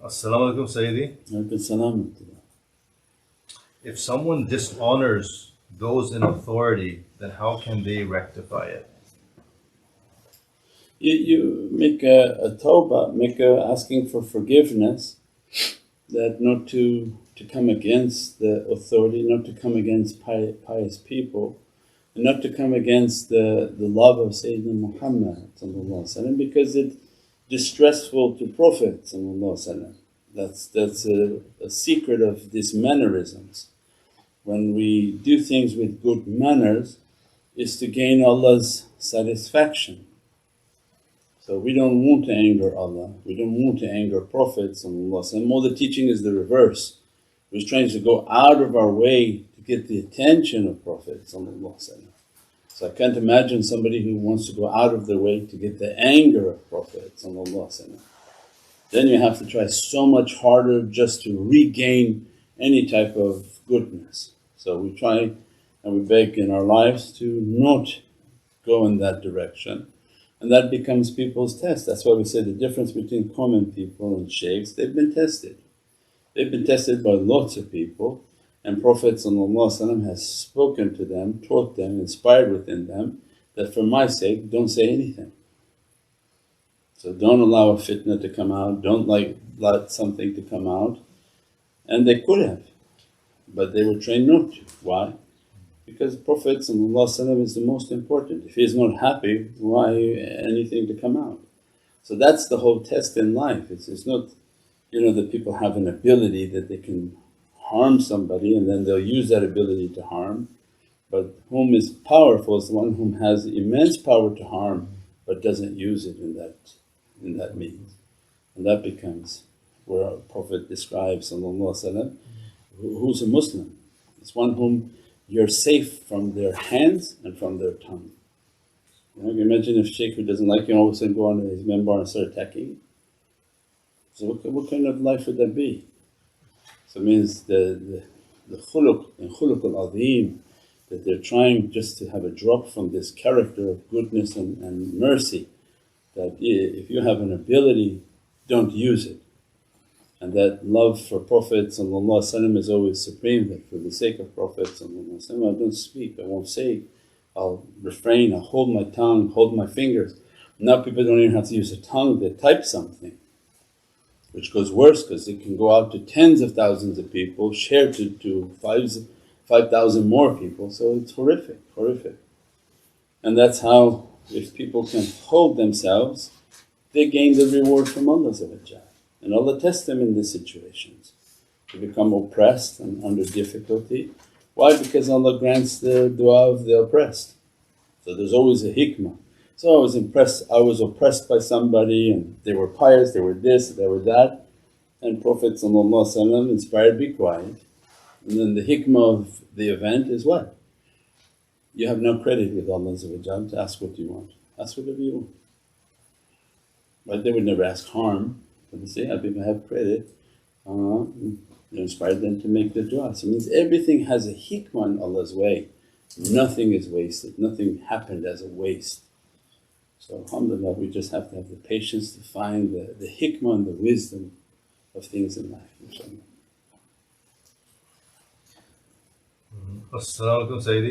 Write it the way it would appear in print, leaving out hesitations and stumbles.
Assalamu alaikum, Sayyidi. Alaikum salam. If someone dishonors those in authority, then how can they rectify it? You make a tawbah, make a asking for forgiveness, that not to come against the authority, not to come against pious people, and not to come against the love of Sayyidina Muhammad because it's distressful to Prophet. That's a secret of these mannerisms. When we do things with good manners is to gain Allah's satisfaction. So we don't want to anger Allah, we don't want to anger Prophet. All the teaching is the reverse. We're trying to go out of our way to get the attention of Prophet. So I can't imagine somebody who wants to go out of their way to get the anger of Prophet. Then you have to try so much harder just to regain any type of goodness. So we try and we beg in our lives to not go in that direction, and that becomes people's test. That's why we say the difference between common people and shaykhs, they've been tested. They've been tested by lots of people, and Prophet has spoken to them, taught them, inspired within them that for my sake don't say anything. So don't allow a fitna to come out, don't let something to come out. And they could have, but they were trained not to. Why? Because Prophet is the most important. If he's not happy, why anything to come out? So that's the whole test in life. It's not that people have an ability that they can harm somebody and then they'll use that ability to harm. But whom is powerful is the one whom has immense power to harm but doesn't use it in that means. And that becomes where our Prophet describes who's a Muslim. It's one whom you're safe from their hands and from their tongue. You imagine if shaykh who doesn't like you all of a sudden go on his minbar and start attacking you. So what kind of life would that be? So it means the khuluq and khuluq al-azim, that they're trying just to have a drop from this character of goodness and mercy, that if you have an ability don't use it. And that love for Prophet is always supreme, that for the sake of Prophet I don't speak, I won't say, I'll refrain, I'll hold my tongue, hold my fingers. Now people don't even have to use a tongue, they type something, which goes worse because it can go out to tens of thousands of people, share to 5,000 more people, so it's horrific. And that's how, if people can hold themselves, they gain the reward from Allah. And Allah tests them in these situations to become oppressed and under difficulty. Why? Because Allah grants the du'a of the oppressed. So there's always a hikmah. So I was oppressed by somebody and they were pious, they were this, they were that, and Prophet inspired, be quiet. And then the hikmah of the event is what? You have no credit with Allah to ask what you want, ask whatever you want. But they would never ask harm. But they say, people have credit, you inspired them to make the dua. So it means everything has a hikmah in Allah's way, nothing is wasted, nothing happened as a waste. So alhamdulillah, we just have to have the patience to find the hikmah and the wisdom of things in life, inshaAllah. Assalamu alaikum, Sayyidi.